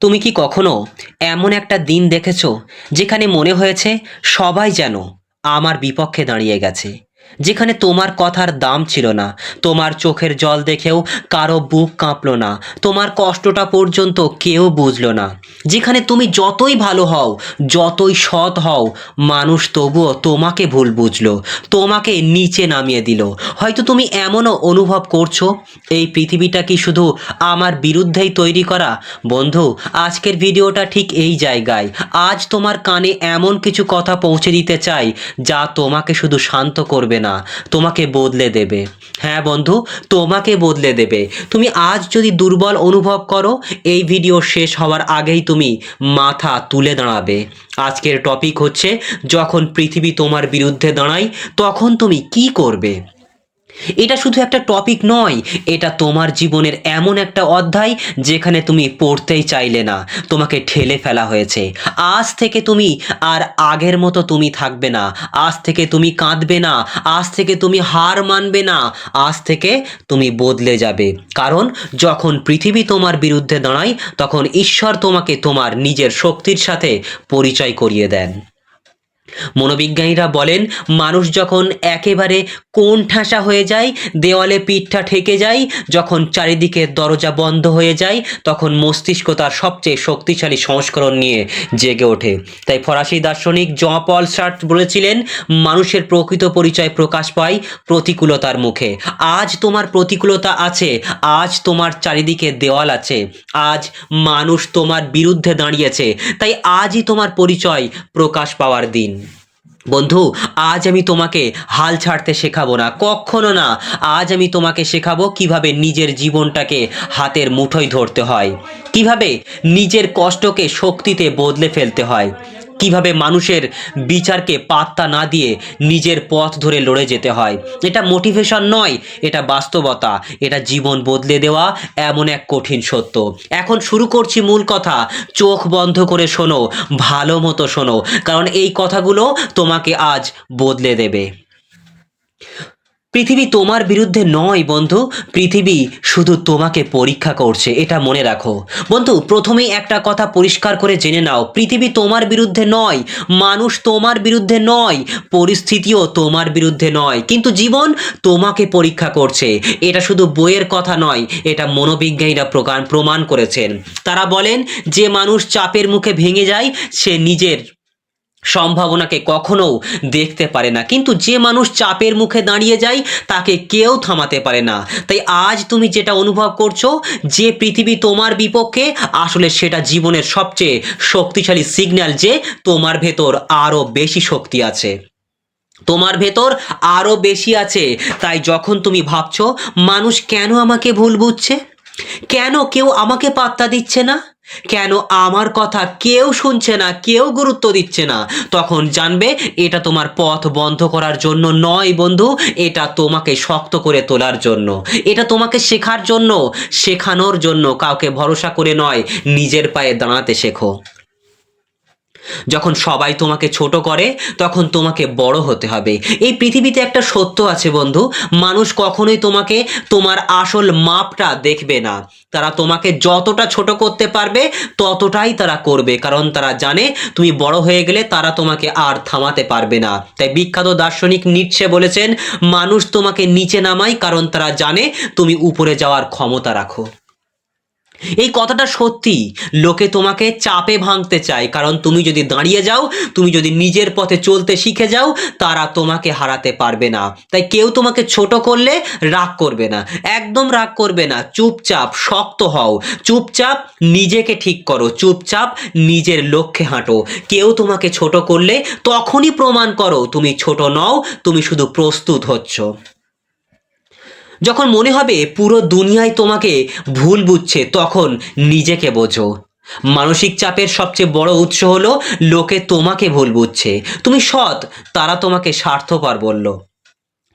তুমি কি কখনো এমন একটা দিন দেখেছো যেখানে মনে হয়েছে সবাই যেন আমার বিপক্ষে দাঁড়িয়ে গেছে, যেখানে তোমার কথার দাম ছিল না, তোমার চোখের জল দেখেও কারো বুক কাঁপলো না, তোমার কষ্টটা পর্যন্ত কেউ বুঝলো না, যেখানে তুমি যতই ভালো হও, যতই সৎ হও, মানুষ তবুও তোমাকে ভুল বুঝলো, তোমাকে নিচে নামিয়ে দিল। হয়তো তুমি এমনও অনুভব করছো এই পৃথিবীটা কি শুধু আমার বিরুদ্ধেই তৈরি করা। বন্ধু, আজকের ভিডিওটা ঠিক এই জায়গায়। আজ তোমার কানে এমন কিছু কথা পৌঁছে দিতে চাই যা তোমাকে শুধু শান্ত করবে না, তোমাকে বদলে দেবে। হ্যাঁ বন্ধু, তোমাকে বদলে দেবে। তুমি আজ যদি দুর্বল অনুভব করো, এই ভিডিও শেষ হওয়ার আগেই তুমি মাথা তুলে দাঁড়াবে। আজকের টপিক হচ্ছে, যখন পৃথিবী তোমার বিরুদ্ধে দাঁড়ায় তখন তুমি কি করবে। এটা শুধু একটা টপিক নয়, এটা তোমার জীবনের এমন একটা অধ্যায় যেখানে তুমি পড়তেই চাইলে না, তোমাকে ঠেলে ফেলা হয়েছে। আজ থেকে তুমি আর আগের মতো তুমি থাকবে না। আজ থেকে তুমি কাঁদবে না, আজ থেকে তুমি হার মানবে না, আজ থেকে তুমি বদলে যাবে। কারণ যখন পৃথিবী তোমার বিরুদ্ধে দাঁড়ায় তখন ঈশ্বর তোমাকে তোমার নিজের শক্তির সাথে পরিচয় করিয়ে দেন। মনোবিজ্ঞানীরা বলেন, মানুষ যখন একেবারে কোণঠাসা হয়ে যায়, দেওয়ালে পিঠটা ঠেকে যায়, যখন চারিদিকে দরজা বন্ধ হয়ে যায়, তখন মস্তিষ্ক তার সবচেয়ে শক্তিশালী সংস্করণ নিয়ে জেগে ওঠে। তাই ফরাসি দার্শনিক জন পল সার্ত্র বলেছিলেন, মানুষের প্রকৃত পরিচয় প্রকাশ পায় প্রতিকূলতার মুখে। আজ তোমার প্রতিকূলতা আছে, আজ তোমার চারিদিকে দেওয়াল আছে, আজ মানুষ তোমার বিরুদ্ধে দাঁড়িয়েছে, তাই আজই তোমার পরিচয় প্রকাশ পাওয়ার দিন। বন্ধু, আজ আমি তোমাকে হাল ছাড়তে শেখাবো না, কখনো না। আজ আমি তোমাকে শেখাবো কিভাবে নিজের জীবনটাকে হাতের মুঠোয় ধরতে হয়, কিভাবে নিজের কষ্টকে শক্তিতে বদলে ফেলতে হয়, কিভাবে মানুষের বিচারকে পাত্তা না দিয়ে নিজের পথ ধরে লড়ে যেতে হয়। এটা মোটিভেশন নয়, এটা বাস্তবতা, এটা জীবন বদলে দেওয়া এমন এক কঠিন সত্য। এখন শুরু করছি মূল কথা। চোখ বন্ধ করে শোনো, ভালো মতো শোনো, কারণ এই কথাগুলো তোমাকে আজ বদলে দেবে। পৃথিবী তোমার বিরুদ্ধে নয় বন্ধু, পৃথিবী শুধু তোমাকে পরীক্ষা করছে, এটা মনে রাখো। বন্ধু, প্রথমেই একটা কথা পরিষ্কার করে জেনে নাও, পৃথিবী তোমার বিরুদ্ধে নয়, মানুষ তোমার বিরুদ্ধে নয়, পরিস্থিতিও তোমার বিরুদ্ধে নয়, কিন্তু জীবন তোমাকে পরীক্ষা করছে। এটা শুধু বইয়ের কথা নয়, এটা মনোবিজ্ঞানীরা প্রমাণ করেছেন। তারা বলেন, যে মানুষ চাপের মুখে ভেঙে যায় সে নিজের সম্ভাবনাকে কখনো দেখতে পারে না, কিন্তু যে মানুষ চাপের মুখে দাঁড়িয়ে যায় তাকে কেউ থামাতে পারে না। তাই আজ তুমি যেটা অনুভব করছো, যে পৃথিবী তোমার বিপক্ষে, আসলে সেটা জীবনের সবচেয়ে শক্তিশালী সিগন্যাল যে তোমার ভেতর আরো বেশি শক্তি আছে, তোমার ভেতর আরো বেশি আছে। তাই যখন তুমি ভাবছো, মানুষ কেন আমাকে ভুল বুঝছে, কেন কেউ আমাকে পাত্তা দিচ্ছে না, কেন আমার কথা কেউ শুনছে না, কেউ গুরুত্ব দিচ্ছে না, তখন জানবে এটা তোমার পথ বন্ধ করার জন্য নয় বন্ধু, এটা তোমাকে শক্ত করে তোলার জন্য, এটা তোমাকে শেখার জন্য, শেখানোর জন্য। কাউকে ভরসা করে নয়, নিজের পায়ে দাঁড়াতে শেখো। যখন সবাই তোমাকে ছোট করে তখন তোমাকে বড় হতে হবে। এই পৃথিবীতে একটা সত্য আছে বন্ধু, মানুষ কখনোই তোমাকে তোমার আসল মাপটা দেখবে না। তারা তোমাকে যতটা ছোট করতে পারবে ততটাই তারা করবে, কারণ তারা জানে তুমি বড় হয়ে গেলে তারা তোমাকে আর থামাতে পারবে না। তাই বিখ্যাত দার্শনিক নিটশে বলেছেন, মানুষ তোমাকে নিচে নামায় কারণ তারা জানে তুমি উপরে যাওয়ার ক্ষমতা রাখো। এই কথাটা সত্যি। লোকে তোমাকে চাপে ভাঙতে চায়, কারণ তুমি যদি দাঁড়িয়ে যাও, তুমি যদি নিজের পথে চলতে শিখে যাও, তারা তোমাকে হারাতে পারবে না। তাই কেউ তোমাকে ছোট করলে রাগ করবে না, একদম রাগ করবে না, চুপচাপ শক্ত হও, চুপচাপ নিজেকে ঠিক করো, চুপচাপ নিজের লক্ষ্যে হাঁটো। কেউ তোমাকে ছোট করলে তখনই প্রমাণ করো তুমি ছোট নও, তুমি শুধু প্রস্তুত হচ্ছ। যখন মনে হবে পুরো দুনিয়ায় তোমাকে ভুল বুঝছে, তখন নিজেকে বোঝো। মানসিক চাপের সবচেয়ে বড় উৎস হলো লোকে তোমাকে ভুল বুঝছে। তুমি সৎ, তারা তোমাকে স্বার্থপর বলল।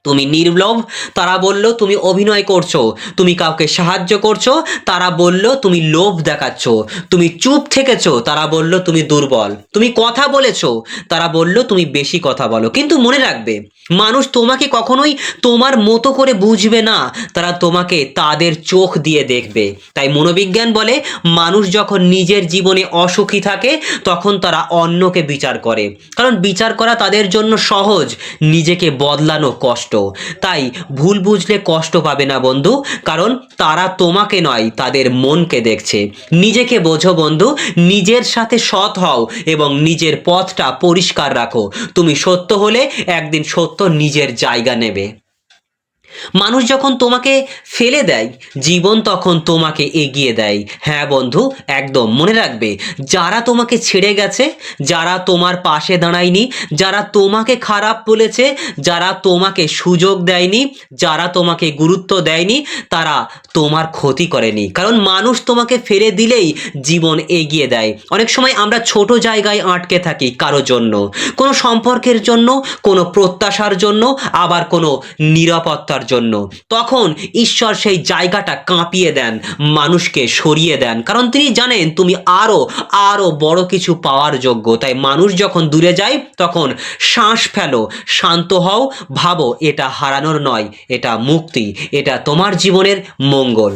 তুমি নির্লোভ, তারা বলল তুমি অভিনয় করছো। তুমি কাউকে সাহায্য করছো, তারা বলল তুমি লোভ দেখাচ্ছ। তুমি চুপ থেকেছো, তারা বলল তুমি দুর্বল। তুমি কথা বলেছো, তারা বলল তুমি বেশি কথা বলো। কিন্তু মনে রাখবে, মানুষ তোমাকে কখনোই তোমার মতো করে বুঝবে না, তারা তোমাকে তাদের চোখ দিয়ে দেখবে। তাই মনোবিজ্ঞান বলে, মানুষ যখন নিজের জীবনে অসুখী থাকে তখন তারা অন্যকে বিচার করে, কারণ বিচার করা তাদের জন্য সহজ, নিজেকে বদলানো কষ্ট। তাই ভুল বুঝলে কষ্ট পাবে না বন্ধু, কারণ তারা তোমাকে নয় তাদের মনকে দেখছে। নিজেকে বোঝো বন্ধু, নিজের সাথে সৎ হও এবং নিজের পথটা পরিষ্কার রাখো। তুমি সত্য হলে একদিন সত্য নিজের জায়গা নেবে। মানুষ যখন তোমাকে ফেলে দেয়, জীবন তখন তোমাকে এগিয়ে দেয়। হ্যাঁ বন্ধু, একদম মনে রাখবে, যারা তোমাকে ছেড়ে গেছে, যারা তোমার পাশে দাঁড়ায়নি, যারা তোমাকে খারাপ বলেছে, যারা তোমাকে সুযোগ দেয়নি, যারা তোমাকে গুরুত্ব দেয়নি, তারা তোমার ক্ষতি করেনি। কারণ মানুষ তোমাকে ফেলে দিলেই জীবন এগিয়ে দেয়। অনেক সময় আমরা ছোট জায়গায় আটকে থাকি কারো জন্য, কোনো সম্পর্কের জন্য, কোনো প্রত্যাশার জন্য, আবার কোনো নিরাপত্তার জন্য। তখন ঈশ্বর সেই জায়গাটা কাঁপিয়ে দেন, মানুষকে সরিয়ে দেন, কারণ তিনি জানেন তুমি আরো আরো বড় কিছু পাওয়ার যোগ্য। তাই মানুষ যখন দূরে যায় তখন শ্বাস ফেলো, শান্ত হও, ভাবো এটা হারানোর নয়, এটা মুক্তি, এটা তোমার জীবনের মঙ্গল।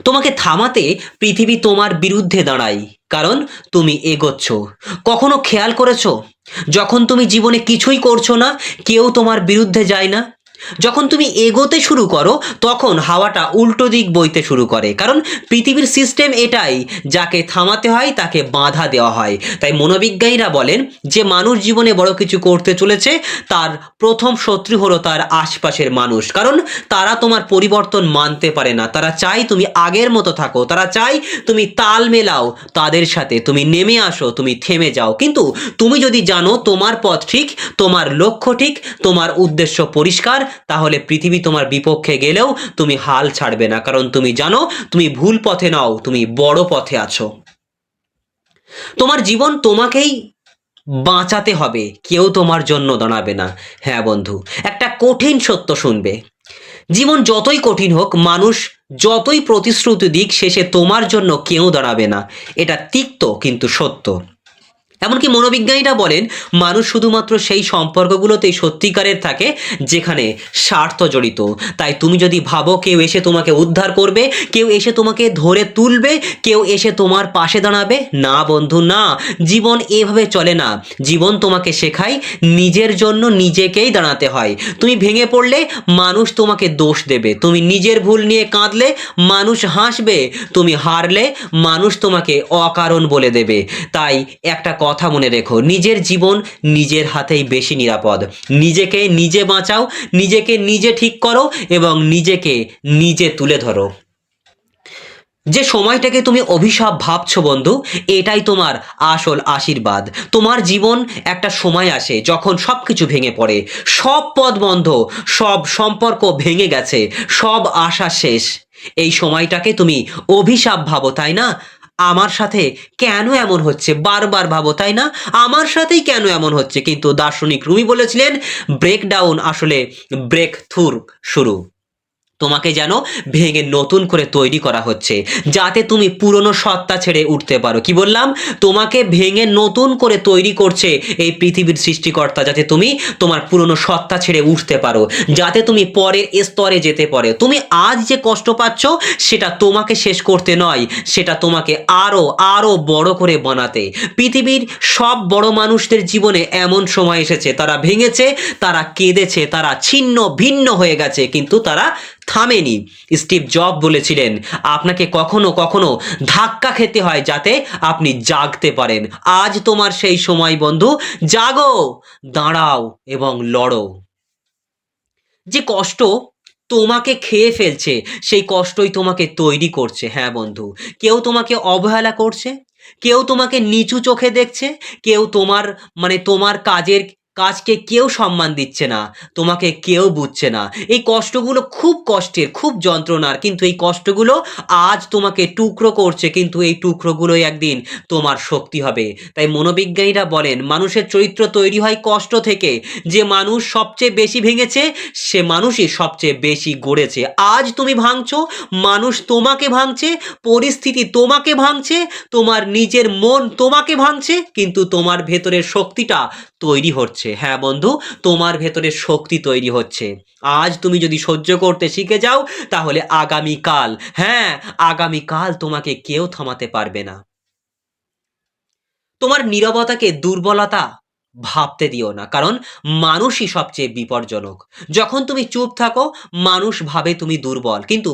তোমাকে থামাতে পৃথিবী তোমার বিরুদ্ধে দাঁড়ায়, কারণ তুমি এগোচ্ছ। কখনো খেয়াল করেছো, যখন তুমি জীবনে কিছুই করছো না, কেউ তোমার বিরুদ্ধে যায় না। যখন তুমি এগোতে শুরু করো তখন হাওয়াটা উল্টো দিক বইতে শুরু করে, কারণ পৃথিবীর সিস্টেম এটাই, যাকে থামাতে হয় তাকে বাধা দেওয়া হয়। তাই মনোবিজ্ঞানীরা বলেন যে মানুষ জীবনে বড় কিছু করতে চলেছে, তার প্রথম শত্রু হলো তার আশপাশের মানুষ, কারণ তারা তোমার পরিবর্তন মানতে পারে না। তারা চায় তুমি আগের মতো থাকো, তারা চায় তুমি তাল মেলাও তাদের সাথে, তুমি নেমে আসো, তুমি থেমে যাও। কিন্তু তুমি যদি জানো তোমার পথ ঠিক, তোমার লক্ষ্য ঠিক, তোমার উদ্দেশ্য পরিষ্কার, তাহলে পৃথিবী তোমার বিপক্ষে গেলেও তুমি হাল ছাড়বে না, কারণ তুমি জানো তুমি ভুল পথে নাও, তুমি বড় পথে আছো। তোমার জীবন তোমাকেই বাঁচাতে হবে, কেউ তোমার জন্য দাঁড়াবে না। হ্যাঁ বন্ধু, একটা কঠিন সত্য শুনবে, জীবন যতই কঠিন হোক, মানুষ যতই প্রতিশ্রুতি দিক, শেষে তোমার জন্য কেউ দাঁড়াবে না। এটা তিক্ত কিন্তু সত্য। এমনকি মনোবিজ্ঞানীরা বলেন মানুষ শুধুমাত্র সেই সম্পর্কগুলোতেই সত্যিকারের থাকে যেখানে স্বার্থ জড়িত। তাই তুমি যদি ভাবো কেউ এসে তোমাকে উদ্ধার করবে, কেউ এসে তোমাকে ধরে তুলবে, কেউ এসে তোমার পাশে দাঁড়াবে, না বন্ধু না, জীবন এভাবে চলে না। জীবন তোমাকে শেখায় নিজের জন্য নিজেকেই দাঁড়াতে হয়। তুমি ভেঙে পড়লে মানুষ তোমাকে দোষ দেবে, তুমি নিজের ভুল নিয়ে কাঁদলে মানুষ হাসবে, তুমি হারলে মানুষ তোমাকে অকারণ বলে দেবে। তাই একটা কথা মনে রেখো, নিজের জীবন নিজের হাতেই বেশি নিরাপদ। নিজেকে নিজে বাঁচাও, নিজেকে নিজে ঠিক করো এবং নিজেকে নিজে তুলে ধরো। যে সময়টাকে তুমি অভিশাপ ভাবছো বন্ধু, এটাই তোমার আসল আশীর্বাদ। তোমার জীবন একটা সময় আসে যখন সব কিছু ভেঙে পড়ে, সব পথ বন্ধ, সব সম্পর্ক ভেঙে গেছে, সব আশা শেষ। এই সময়টাকে তুমি অভিশাপ ভাবো, তাই না? আমার সাথে কেন এমন হচ্ছে বারবার ভাবো, তাই না? আমার সাথেই কেন এমন হচ্ছে? কিন্তু দার্শনিক রুমি বলেছিলেন, ব্রেকডাউন আসলে ব্রেক থ্রুর শুরু। তোমাকে যেন ভেঙে নতুন করে তৈরি করা হচ্ছে, যাতে তুমি পুরনো সত্তা ছেড়ে উঠতে পারো। কি বললাম? তোমাকে ভেঙে নতুন করে তৈরি করছে এই পৃথিবীর সৃষ্টিকর্তা, যাতে তুমি তোমার পুরনো সত্তা ছেড়ে উঠতে পারো, যাতে তুমি পরের স্তরে যেতে পারো। তুমি আজ যে কষ্ট পাচ্ছ সেটা তোমাকে শেষ করতে নয়, সেটা তোমাকে আরো আরো বড় করে বানাতে। পৃথিবীর সব বড় মানুষদের জীবনে এমন সময় এসেছে, তারা ভেঙেছে, তারা কেঁদেছে, তারা ছিন্ন ভিন্ন হয়ে গেছে, কিন্তু তারা থামেনি। স্টিভ জব বলেছিলেন, আপনাকে কখনো কখনো ধাক্কা খেতে হয় যাতে আপনি জাগতে পারেন। আজ তোমার সেই সময় বন্ধু, জাগো, দাঁড়াও এবং লড়ো। যে কষ্ট তোমাকে খেয়ে ফেলছে, সেই কষ্টই তোমাকে তৈরি করছে। হ্যাঁ বন্ধু, কেউ তোমাকে অবহেলা করছে, কেউ তোমাকে নিচু চোখে দেখছে, কেউ তোমার তোমার কাজের কাজকে কেউ সম্মান দিচ্ছে না, তোমাকে কেউ বুঝছে না। এই কষ্টগুলো খুব কষ্টের, খুব যন্ত্রণার, কিন্তু এই কষ্টগুলো আজ তোমাকে টুকরো করছে, কিন্তু এই টুকরোগুলোই একদিন তোমার শক্তি হবে। তাই মনোবিজ্ঞানীরা বলেন মানুষের চরিত্র তৈরি হয় কষ্ট থেকে। যে মানুষ সবচেয়ে বেশি ভেঙেছে সে মানুষই সবচেয়ে বেশি গড়েছে। আজ তুমি ভাঙছো, মানুষ তোমাকে ভাঙছে, পরিস্থিতি তোমাকে ভাঙছে, তোমার নিজের মন তোমাকে ভাঙছে, কিন্তু তোমার ভেতরের শক্তিটা তৈরি হচ্ছে। হ্যাঁ বন্ধু, তোমার ভেতরে শক্তি তৈরি হচ্ছে। আজ তুমি যদি সহ্য করতে শিখে যাও তাহলে আগামীকাল, হ্যাঁ, আগামীকাল তোমাকে কেউ থামাতে পারবে না। তোমার নীরবতাকে দুর্বলতা ভাবতে দিও না, কারণ মানুষই সবচেয়ে বিপজ্জনক। যখন তুমি চুপ থাকো মানুষ ভাবে তুমি দুর্বল, কিন্তু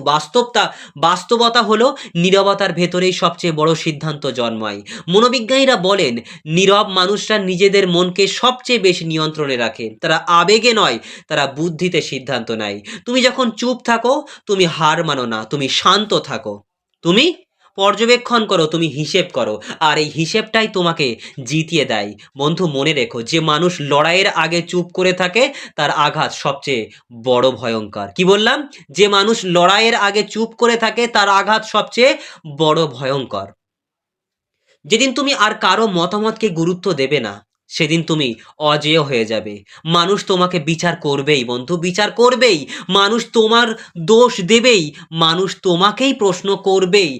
বাস্তবতা হলো নীরবতার ভেতরেই সবচেয়ে বড় সিদ্ধান্ত জন্মায়। মনোবিজ্ঞানীরা বলেন নীরব মানুষরা নিজেদের মনকে সবচেয়ে বেশি নিয়ন্ত্রণে রাখে। তারা আবেগে নয়, তারা বুদ্ধিতে সিদ্ধান্ত নেয়। তুমি যখন চুপ থাকো তুমি হার মানো না, তুমি শান্ত থাকো, তুমি পর্যবেক্ষণ করো, তুমি হিসেব করো, আর এই হিসেবটাই তোমাকে জিতিয়ে দেয়। বন্ধু মনে রেখো, যে মানুষ লড়াইয়ের আগে চুপ করে থাকে তার আঘাত সবচেয়ে বড় ভয়ঙ্কর। কি বললাম? যে মানুষ লড়াইয়ের আগে চুপ করে থাকে তার আঘাত সবচেয়ে বড় ভয়ঙ্কর। যেদিন তুমি আর কারো মতামতকে গুরুত্ব দেবে না সেদিন তুমি অজেয় হয়ে যাবে। মানুষ তোমাকে বিচার করবেই বন্ধু, বিচার করবেই। মানুষ তোমার দোষ দেবেই, মানুষ তোমাকেই প্রশ্ন করবেই।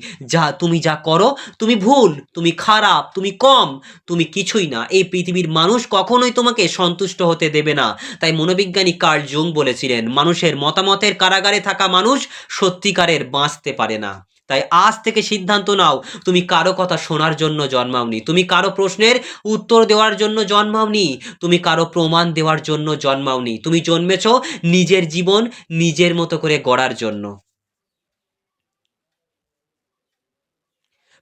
তুমি যা করো তুমি ভুল, তুমি খারাপ, তুমি কম, তুমি কিছুই না। এই পৃথিবীর মানুষ কখনোই তোমাকে সন্তুষ্ট হতে দেবে না। তাই মনোবিজ্ঞানী কার্ল জুং বলেছিলেন মানুষের মতামতের কারাগারে থাকা মানুষ সত্যিকারের বাঁচতে পারে না। তাই আজ থেকে সিদ্ধান্ত নাও, তুমি কারো কথা শোনার জন্য জন্মাওনি, তুমি কারো প্রশ্নের উত্তর দেওয়ার জন্য জন্মাওনি, তুমি কারো প্রমাণ দেওয়ার জন্য জন্মাওনি। তুমি জন্মেছো নিজের জীবন নিজের মতো করে গড়ার জন্য।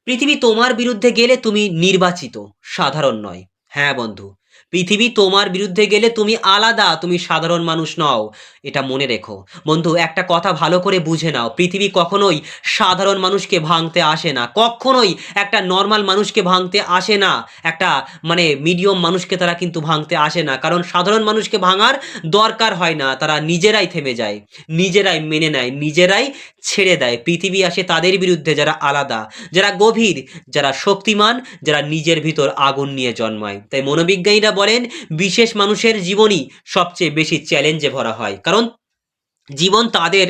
পৃথিবী তোমার বিরুদ্ধে গেলে তুমি নির্বাচিত, সাধারণ নয়। হ্যাঁ বন্ধু, পৃথিবী তোমার বিরুদ্ধে গেলে তুমি আলাদা, তুমি সাধারণ মানুষ নও। এটা মনে রেখো। বন্ধু একটা কথা ভালো করে বুঝে নাও, পৃথিবী কখনোই সাধারণ মানুষকে ভাঙতে আসে না, কখনোই একটা নর্মাল মানুষকে ভাঙতে আসে না, একটা মানে মিডিয়াম মানুষকে তারা কিন্তু ভাঙতে আসে না। কারণ সাধারণ মানুষকে ভাঙার দরকার হয় না, তারা নিজেরাই থেমে যায়, নিজেরাই মেনে নেয়, নিজেরাই ছেড়ে দেয়। পৃথিবী আসে তাদের বিরুদ্ধে যারা আলাদা, যারা গভীর, যারা শক্তিমান, যারা নিজের ভিতর আগুন নিয়ে জন্মায়। তাই মনোবিজ্ঞানীরা বলেন বিশেষ মানুষের জীবনই সবচেয়ে বেশি চ্যালেঞ্জে ভরা হয়, কারণ জীবন তাদের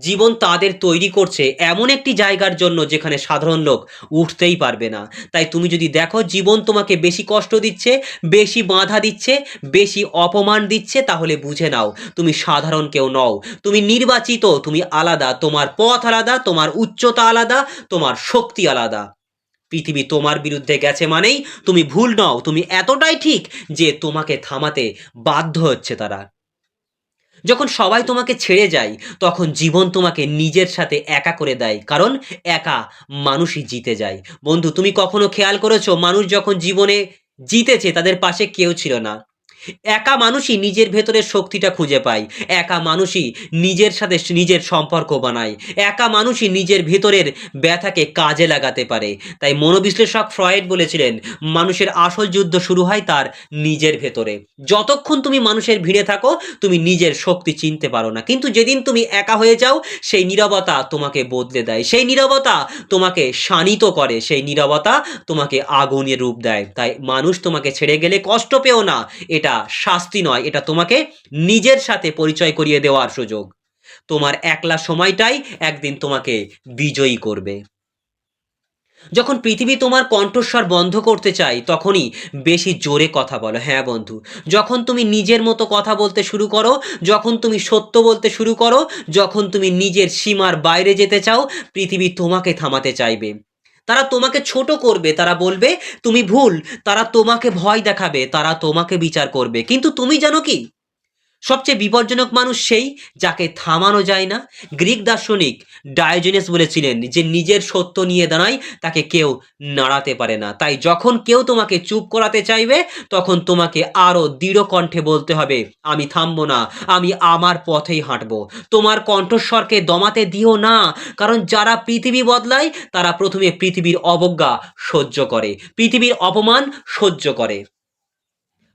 জীবন তাদের তৈরি করছে এমন একটি জায়গার জন্য যেখানে সাধারণ লোক উঠতেই পারবে না। তাই তুমি যদি দেখো জীবন তোমাকে বেশি কষ্ট দিচ্ছে, বেশি বাধা দিচ্ছে, বেশি অপমান দিচ্ছে, তাহলে বুঝে নাও তুমি সাধারণ কেউ নও, তুমি নির্বাচিত, তুমি আলাদা, তোমার পথ আলাদা, তোমার উচ্চতা আলাদা, তোমার শক্তি আলাদা। পৃথিবী তোমার বিরুদ্ধে গেছে মানেই তুমি ভুল নও, তুমি এতটাই ঠিক যে তোমাকে থামাতে বাধ্য হচ্ছে তারা। যখন সবাই তোমাকে ছেড়ে যায় তখন জীবন তোমাকে নিজের সাথে একা করে দেয়, কারণ একা মানুষই জিতে যায়। বন্ধু তুমি কখনো খেয়াল করেছো মানুষ যখন জীবনে জিতেছে তাদের পাশে কেউ ছিল না? একা মানুষই নিজের ভেতরের শক্তিটা খুঁজে পায়, একা মানুষই নিজের সাথে নিজের সম্পর্ক বানায়, একা মানুষই নিজের ভেতরের ব্যথাকে কাজে লাগাতে পারে। তাই মনোবিশ্লেষক ফ্রয়েড বলেছিলেন মানুষের আসল যুদ্ধ শুরু হয় তার নিজের ভেতরে। যতক্ষণ তুমি মানুষের ভিড়ে থাকো তুমি নিজের শক্তি চিনতে পারো না, কিন্তু যেদিন তুমি একা হয়ে যাও সেই নীরবতা তোমাকে বদলে দেয়, সেই নীরবতা তোমাকে শানিত করে, সেই নীরবতা তোমাকে আগুনের রূপ দেয়। তাই মানুষ তোমাকে ছেড়ে গেলে কষ্ট পেও না, এটা শাস্তি নয়, এটা তোমাকে নিজের সাথে পরিচয় করিয়ে দেওয়ার সুযোগ। তোমার একলা সময়টাই একদিন তোমাকে বিজয়ী করবে। যখন পৃথিবী তোমার কণ্ঠস্বর বন্ধ করতে চায় তখনই বেশি জোরে কথা বলো। হ্যাঁ বন্ধু, যখন তুমি নিজের মতো কথা বলতে শুরু করো, যখন তুমি সত্য বলতে শুরু করো, যখন তুমি নিজের সীমার বাইরে যেতে চাও, পৃথিবী তোমাকে থামাতে চাইবে। তারা তোমাকে ছোট করবে, তারা বলবে তুমি ভুল, তারা তোমাকে ভয় দেখাবে, তারা তোমাকে বিচার করবে, কিন্তু তুমি জানো কি সবচেয়ে বিপজ্জনক মানুষ সেই যাকে থামানো যায় না। গ্রিক দার্শনিক ডায়োজেনাস বলেছিলেন যে নিজের সত্য নিয়ে দাঁড়ায় তাকে কেউ নাড়াতে পারে না। তাই যখন কেউ তোমাকে চুপ করাতে চাইবে তখন তোমাকে আরো দৃঢ় কণ্ঠে বলতে হবে আমি থামবো না, আমি আমার পথেই হাঁটবো। তোমার কণ্ঠস্বরকে দমাতে দিও না, কারণ যারা পৃথিবী বদলায় তারা প্রথমে পৃথিবীর অবজ্ঞা সহ্য করে, পৃথিবীর অপমান সহ্য করে।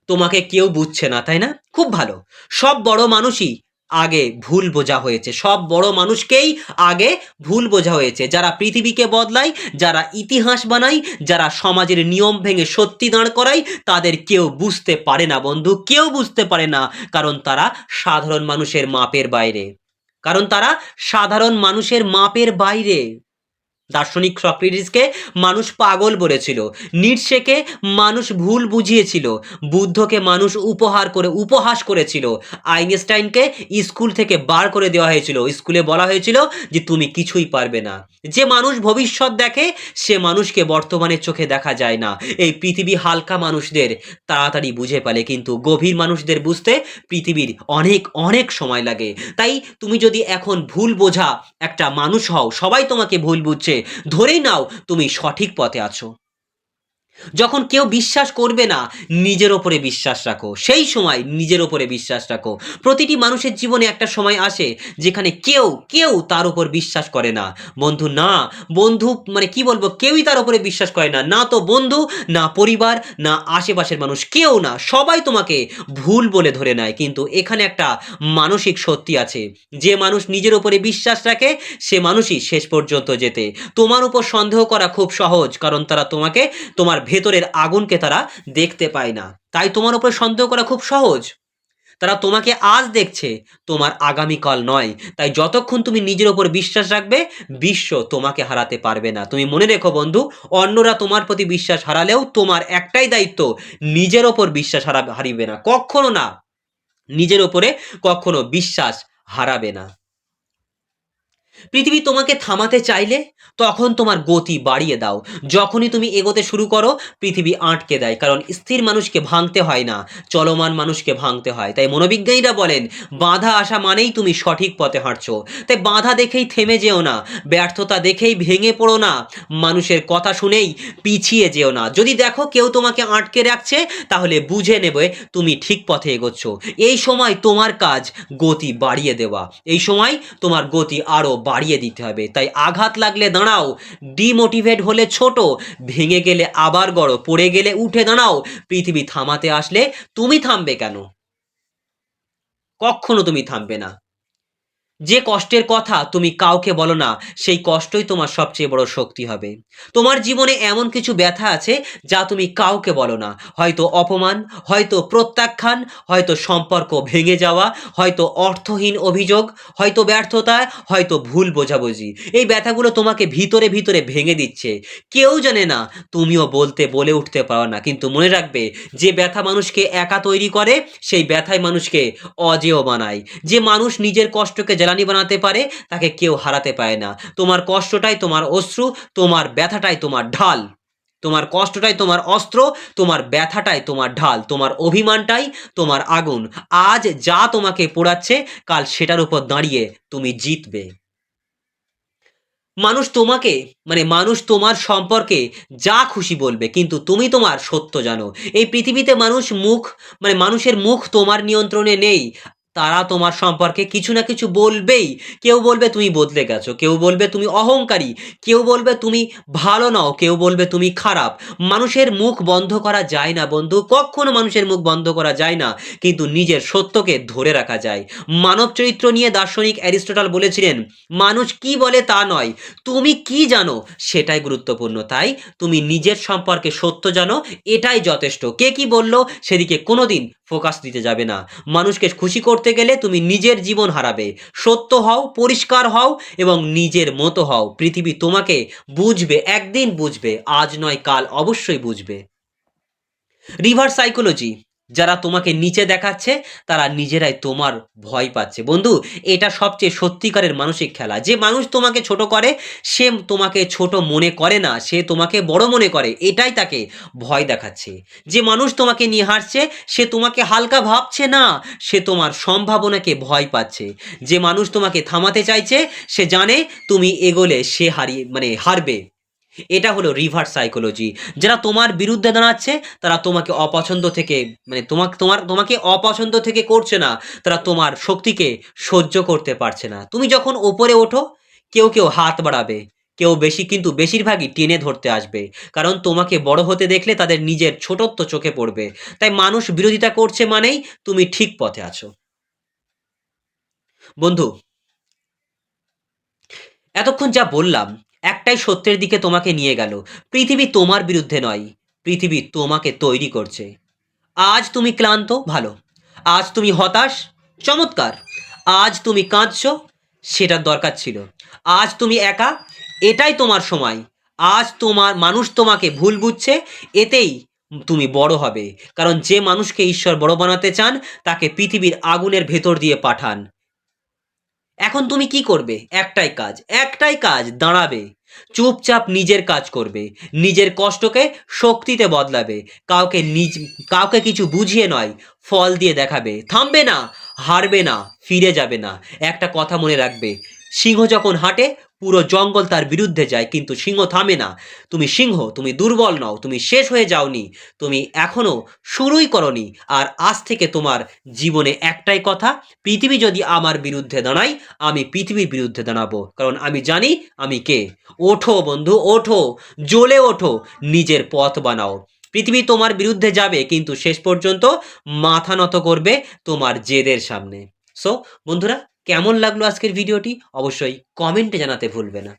তোমাকে কেউ বুঝছে না, তাই না? খুব ভালো। সব বড় মানুষই আগে ভুল বোঝা হয়েছে। সব বড় মানুষকেই আগে ভুল বোঝা হয়েছে। যারা পৃথিবীকে বদলায়, যারা ইতিহাস বানায়, যারা সমাজের নিয়ম ভেঙে সত্যি দাঁড় করায়, তাদের কেউ বুঝতে পারে না বন্ধু, কেউ বুঝতে পারে না। কারণ তারা সাধারণ মানুষের মাপের বাইরে। কারণ তারা সাধারণ মানুষের মাপের বাইরে। দার্শনিক সক্রেটিসকে মানুষ পাগল বলেছিল, নিটশেকে মানুষ ভুল বুঝিয়েছিল, বুদ্ধকে মানুষ উপহাস করেছিল, আইনস্টাইনকে স্কুল থেকে বার করে দেওয়া হয়েছিল। স্কুলে বলা হয়েছিল যে তুমি কিছুই পারবে না। যে মানুষ ভবিষ্যৎ দেখে সে মানুষকে বর্তমানের চোখে দেখা যায় না। এই পৃথিবী হালকা মানুষদের তাড়াতাড়ি বুঝে ফেলে, কিন্তু গভীর মানুষদের বুঝতে পৃথিবীর অনেক অনেক সময় লাগে। তাই তুমি যদি এখন ভুল বোঝা একটা মানুষ হও, সবাই তোমাকে ভুল বুঝছে, ধরেই নাও তুমি সঠিক পথে আছো। যখন কেউ বিশ্বাস করবে না, নিজের ওপরে বিশ্বাস রাখো। সেই সময় নিজের ওপরে বিশ্বাস রাখো। প্রতিটি মানুষের জীবনে একটা সময় আসে যেখানে কেউ কেউ তার উপর বিশ্বাস করে না। বন্ধু না, বন্ধু মানে কি বলবো, কেউই তার উপরে বিশ্বাস করে না। না তো বন্ধু, না পরিবার, না আশেপাশের মানুষ, কেউ না। সবাই তোমাকে ভুল বলে ধরে নেয়। কিন্তু এখানে একটা মানসিক সত্যি আছে, যে মানুষ নিজের উপরে বিশ্বাস রাখে সে মানুষই শেষ পর্যন্ত জেতে। তোমার উপর সন্দেহ করা খুব সহজ, কারণ তারা তোমাকে, তোমার ভেতরের আগুনকে তারা দেখতে পায় না। তাই তোমার উপর সন্দেহ করা খুব সহজ। তারা তোমাকে আজ দেখছে, তোমার আগামীকাল নয়। তাই যতক্ষণ তুমি নিজের ওপর বিশ্বাস রাখবে, বিশ্ব তোমাকে হারাতে পারবে না। তুমি মনে রেখো বন্ধু, অন্যরা তোমার প্রতি বিশ্বাস হারালেও তোমার একটাই দায়িত্ব, নিজের ওপর বিশ্বাস হারিবে না, কখনো না। নিজের ওপরে কখনো বিশ্বাস হারাবে না। পৃথিবী তোমাকে থামাতে চাইলে তখন তোমার গতি বাড়িয়ে দাও। যখনই তুমি এগোতে শুরু করো, পৃথিবী আটকে দেয়। কারণ স্থির মানুষকে ভাঙতে হয় না, চলমান মানুষকে ভাঙতে হয়। তাই মনোবিজ্ঞানীরা বলেন, বাধা আসা মানেই তুমি সঠিক পথে হাঁটছো। তাই বাধা দেখেই থেমে যেও না, ব্যর্থতা দেখেই ভেঙে পড়ো না, মানুষের কথা শুনেই পিছিয়ে যেও না। যদি দেখো কেউ তোমাকে আটকে রাখছে, তাহলে বুঝে নেবে তুমি ঠিক পথে এগোচ্ছ। এই সময় তোমার কাজ গতি বাড়িয়ে দেওয়া। এই সময় তোমার গতি আরো বাড়িয়ে দিতে হবে। তাই আঘাত লাগলে দাঁড়াও, ডিমোটিভেট হলে ছোট, ভেঙে গেলে আবার গড়ো, পড়ে গেলে উঠে দাঁড়াও। পৃথিবী থামাতে আসলে তুমি থামবে কেন? কখনো তুমি থামবে না। যে কষ্টের কথা তুমি কাউকে বলো না, সেই কষ্টই তোমার সবচেয়ে বড় শক্তি হবে। তোমার জীবনে এমন কিছু ব্যথা আছে যা তুমি কাউকে বলো না। হয়তো অপমান, হয়তো প্রত্যাখ্যান, হয়তো সম্পর্ক ভেঙে যাওয়া, হয়তো অর্থহীন অভিযোগ, হয়তো ব্যর্থতা, হয়তো ভুল বোঝাবুঝি। এই ব্যথাগুলো তোমাকে ভিতরে ভিতরে ভেঙে দিচ্ছে। কেউ জানে না, তুমিও বলে উঠতে পারো না। কিন্তু মনে রাখবে, যে ব্যথা মানুষকে একা তৈরি করে, সেই ব্যথাই মানুষকে অজেয় বানায়। যে মানুষ নিজের কষ্টকে জ্বালানি বানাতে পারে, তাকে কেউ হারাতে পারে না। তোমার কষ্টটাই তোমার অশ্রু, তোমার ব্যথাটাই তোমার ঢাল। তোমার কষ্টটাই তোমার অস্ত্র, তোমার ব্যথাটাই তোমার ঢাল, তোমার অভিমানটাই তোমার আগুন। আজ যা তোমাকে পোড়াচ্ছে, কাল সেটার উপর দাঁড়িয়ে তুমি জিতবে। মানুষ তোমাকে, মানুষ তোমার সম্পর্কে যা খুশি বলবে, কিন্তু তুমি তোমার সত্য জানো। এই পৃথিবীতে মানুষের মুখ তোমার নিয়ন্ত্রণে নেই। তারা তোমার সম্পর্কে কিছু না কিছু বলবেই। কেউ বলবে তুমি বদলে গেছো, কেউ বলবে তুমি অহংকারী, কেউ বলবে তুমি ভালো নও, কেউ বলবে তুমি খারাপ। মানুষের মুখ বন্ধ করা যায় না বন্ধু, কখনো মানুষের মুখ বন্ধ করা যায় না। কিন্তু নিজের সত্যকে ধরে রাখা যায়। মানব চরিত্র নিয়ে দার্শনিক অ্যারিস্টটল বলেছিলেন, মানুষ কি বলে তা নয়, তুমি কি জানো সেটাই গুরুত্বপূর্ণ। তাই তুমি নিজের সম্পর্কে সত্য জানো, এটাই যথেষ্ট। কে কি বলল সেদিকে কোনোদিন ফোকাস দিতে যাবে না। মানুষকে খুশি করতে গেলে তুমি নিজের জীবন হারাবে। সত্য হও, পরিষ্কার হও এবং নিজের মতো হও। পৃথিবী তোমাকে বুঝবে, একদিন বুঝবে, আজ নয় কাল অবশ্যই বুঝবে। রিভার্স সাইকোলজি, যারা তোমাকে নিচে দেখাচ্ছে তারা নিজেরাই তোমার ভয় পাচ্ছে। বন্ধু, এটা সবচেয়ে সত্যিকারের মানসিক খেলা। যে মানুষ তোমাকে ছোট করে, সে তোমাকে ছোট মনে করে না, সে তোমাকে বড় মনে করে, এটাই তাকে ভয় দেখাচ্ছে। যে মানুষ তোমাকে নিয়ে হাসছে, সে তোমাকে হালকা ভাবছে না, সে তোমার সম্ভাবনাকে ভয় পাচ্ছে। যে মানুষ তোমাকে থামাতে চাইছে, সে জানে তুমি এগোলে সে হারবে। এটা হলো রিভার্স সাইকোলজি। যারা তোমার বিরুদ্ধে দাঁড়াচ্ছে, তারা তোমাকে অপছন্দ থেকে, তোমাকে অপছন্দ থেকে করছে না, তারা তোমার শক্তিকে সহ্য করতে পারছে না। তুমি যখন ওপরে ওঠো, কেউ কেউ হাত বাড়াবে, কেউ বেশি কিন্তু বেশিরভাগই টেনে ধরতে আসবে, কারণ তোমাকে বড় হতে দেখলে তাদের নিজের ছোটত্ব চোখে পড়বে। তাই মানুষ বিরোধিতা করছে মানেই তুমি ঠিক পথে আছো। বন্ধু, এতক্ষণ যা বললাম একটাই সত্যের দিকে তোমাকে নিয়ে গেল। পৃথিবী তোমার বিরুদ্ধে নয়, পৃথিবী তোমাকে তৈরি করছে। আজ তুমি ক্লান্ত, ভালো। আজ তুমি হতাশ, চমৎকার। আজ তুমি কাঁদছো, সেটার দরকার ছিল। আজ তুমি একা, এটাই তোমার সময়। আজ তোমার মানুষ তোমাকে ভুল বুঝছে, এতেই তুমি বড় হবে। কারণ যে মানুষকে ঈশ্বর বড় বানাতে চান তাকে পৃথিবীর আগুনের ভেতর দিয়ে পাঠান। এখন তুমি কি করবে? একটাই কাজ, দাঁড়াবে। চুপচাপ নিজের কাজ করবে। নিজের কষ্টকে শক্তিতে বদলাবে। কাউকে কিছু বুঝিয়ে নয়, ফল দিয়ে দেখাবে। থামবে না, হারবে না, ফিরে যাবে না। একটা কথা মনে রাখবে, সিংহ যখন হাঁটে পুরো জঙ্গল তার বিরুদ্ধে যায়, কিন্তু সিংহ থামে না। তুমি সিংহ, তুমি দুর্বল নও, তুমি শেষ হয়ে যাওনি, তুমি এখনো শুরুই করনি। আর আজ থেকে তোমার জীবনে একটাই কথা, পৃথিবী যদি আমার বিরুদ্ধে দাঁড়ায়, আমি পৃথিবীর বিরুদ্ধে দাঁড়াবো, কারণ আমি জানি আমি কে। ওঠো বন্ধু, ওঠো, জ্বলে ওঠো, নিজের পথ বানাও। পৃথিবী তোমার বিরুদ্ধে যাবে, কিন্তু শেষ পর্যন্ত মাথা নত করবে তোমার জেদের সামনে। সো বন্ধুরা, কেমন লাগলো আজকের ভিডিওটি অবশ্যই কমেন্টে জানাতে ভুলবে না।